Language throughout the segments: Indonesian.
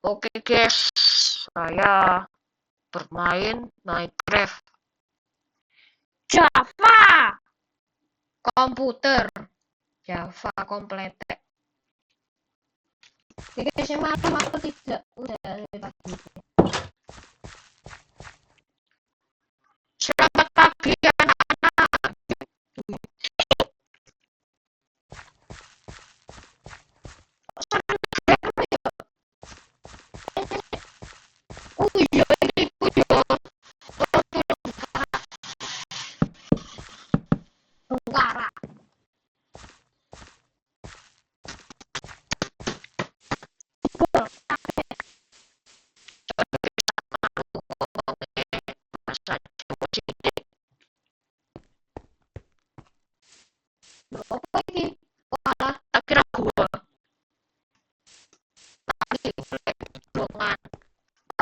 Oke guys, saya bermain Minecraft Java komputer, Java komplete. Oke guys, yang malam aku tidak udah pagi. Selamat pagi anak-anak. Oh iya ini ya. Tengkara. Apa ini? Wah, tak kira gua.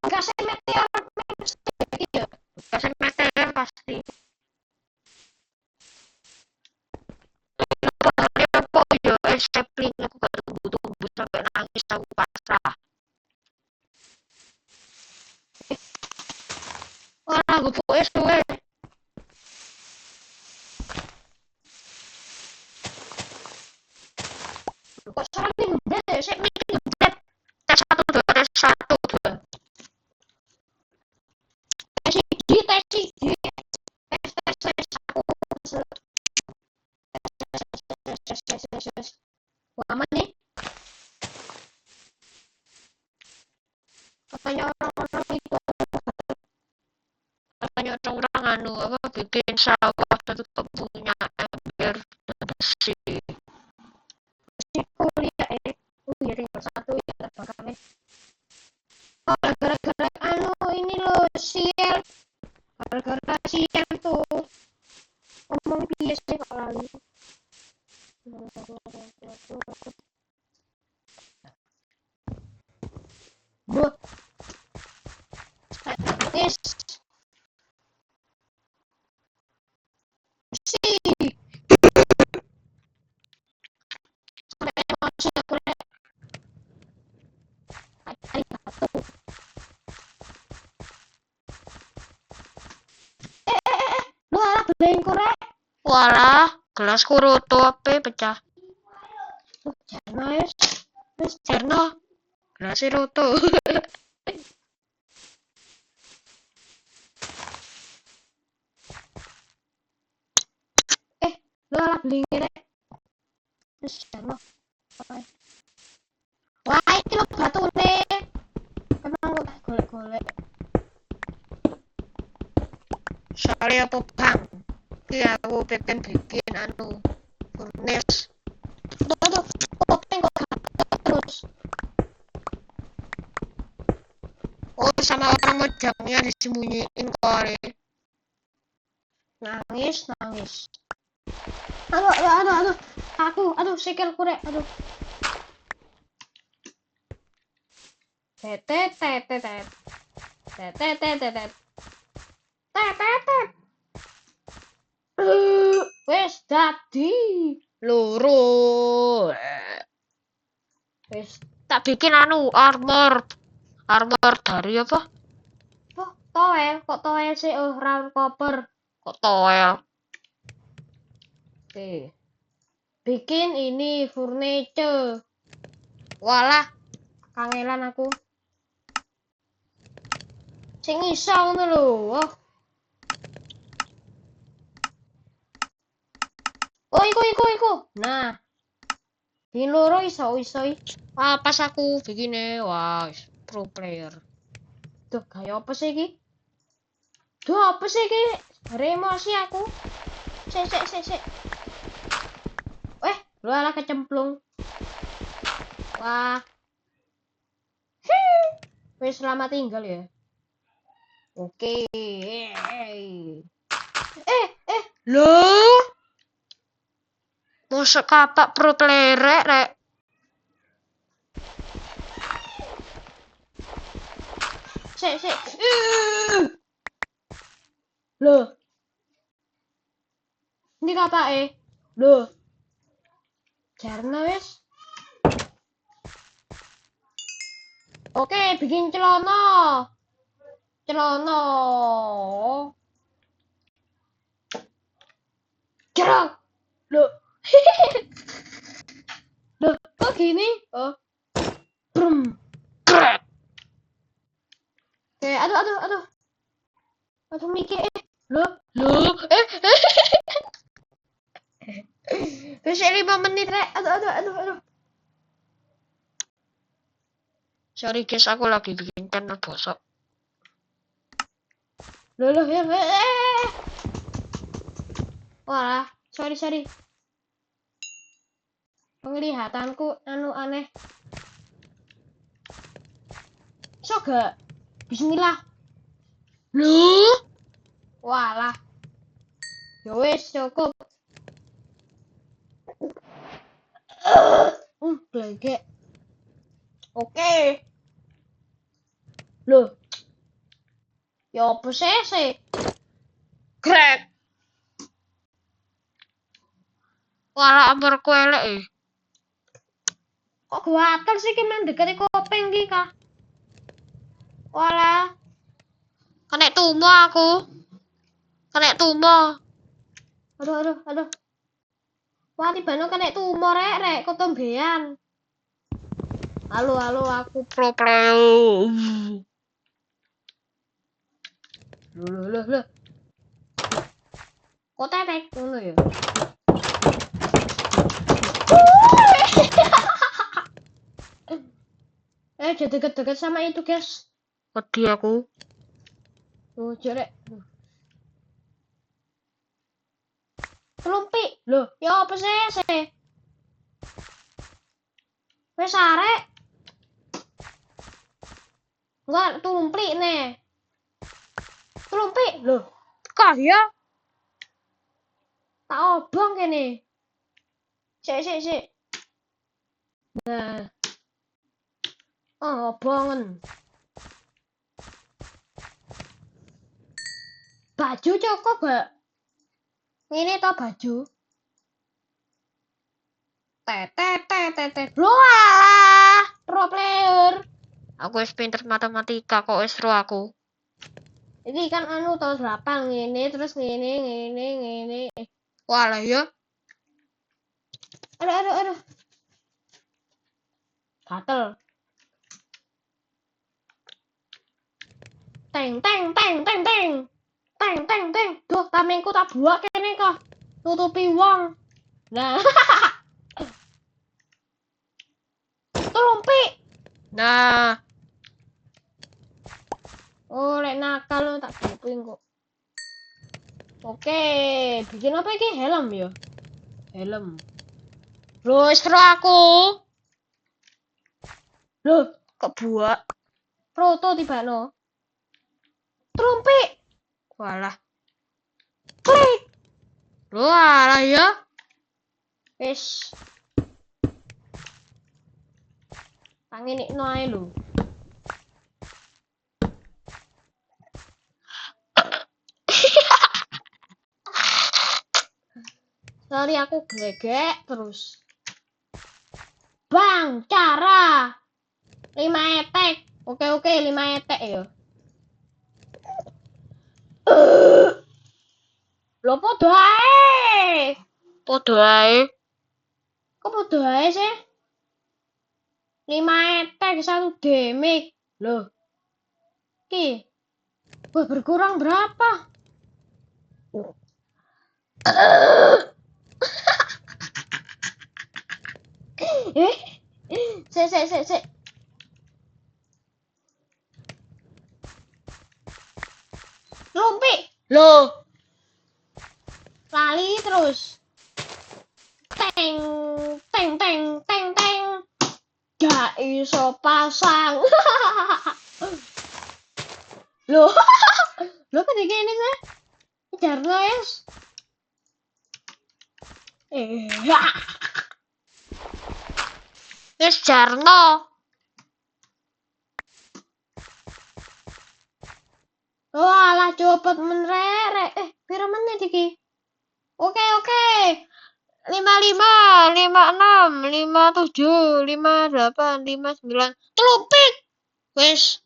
Gasnya meteor ya. Gasnya meteor pasti. Apa ya sapling aku gak tunggu-tunggu sampai nangis aku pasrah. Wah, gue pokoknya suwe. Kok salah nih ngedet ya? Saya mikir ngedet. Tes 1, 2, tes 1, 2. Tes ID, tes ID. Tes aku. Tes. Lama nih. Katanya orang-orang itu. Katanya orang-orang apa bikin sawah tapi gak punya ember besi. Kuliah oh iya tinggal 1 ya terbangkangnya. Oh gara-gara ini loh sial. Gara-gara sial tuh. Ngomong biasa sih kok lalu. Buh. Is. Si. Sampai emosi aku rek. Arigato. Lu alah belengku rek. Walah, gelasku roto apa pecah. Jarno wis Jarno. Gelasnya roto. Lu alah belengku rek. Wis Jarno. Wah, ini lo batu nih. Emang gue golek-golek. Soalnya apa bang? Iya, aku pengen bikin furnace. Tuh, pengen kok terus. Oh, sama orang mejangnya disembunyiin kore. Nangis. Aduh. Aduh, sikil kurek, aduh. Tetet. Wes dadi loro. Wes tak bikin armor dari apa? Oh, kok toel sih round copper. Kok toel? Oke. Bikin ini furniture. Walah, kangelan aku. Sing iso ngono lho. Oh, iku. Nah. Bikin loro iso. Wah, pas aku bikinnya. Wah, pro player. Duh, kayak apa sih iki? Emosi aku. Sik. Lu alah kecemplung. Wah. Wis selamat tinggal ya. Oke. Loh. Mosok kapak pro player rek. Sik. Loh. Ini kapake. Loh. Jarno wis. Oke, bikin celana. Celana. Gerak. Loh. Loh, kok gini? Oh. Brum. Gerak. Oke, aduh. Aduh mikir. Loh. Terus 5 menit, Rek. Aduh. Sorry guys, aku lagi bikin channel bosok. Loh, ya. Wah, sorry. Penglihatanku aneh. So gak? Bismillah. Loh? Walah. Ya wis cukup. Blengke. Oke. Loh. Ya apa sih? Grek. Walah ambarku elek Kok gatel sih ki mendekati kopeng ki kah? Walah. Kena tumo aku. Aduh. Wah, tibane kena tumor rek ketombean. Halo, aku pro player. Loh. Kok tetek ngono ya? Jangan deket-deket sama itu, guys. Pedih aku. Tuh, jerek. Telumpi. Loh, ya apa sih? Wes arek. Enggak tulumpi nih. Tulumpi. Loh, kah ya? Tak obong kene. Sik. Nah. Oh, obongan. Baju cukup gak? Ini toh baju. Tetet. Loh, pro player. Aku wis pinter matematika kok wis ro aku. Ini kan anu tahun berapa ngene terus ngene. Walah ya. Aduh. Gatel. Teng. Duh, tamengku tak buak kene kok. Tutupi wong. Nah. Tulumpi. Nah. Oh, lek nakal tak guping kok. Oke, bikin apa iki? Helm ya? Helm. Loh, seru aku. Loh, kok buak? Proto tibano. Trumpi. Walah. Klik. Walah ya. Wis. Pangenikno ae lho. Sorry aku gregek terus. Bang, cara 5 etek. Oke, 5 etek ya. Lho podo ae. Kok podo ae sih? 5 etek 1 damage. Loh. Ki. Wah, berkurang berapa? Sik. Lumpi. Loh. Lali terus. Teng. Gak iso pasang. Loh. Loh kan ini sih. Jarno es. Yes, Jarno. Walah cepet menrek. Piro menit iki? Oke. 55, 56, 57, 58, 59. Telupik. Wes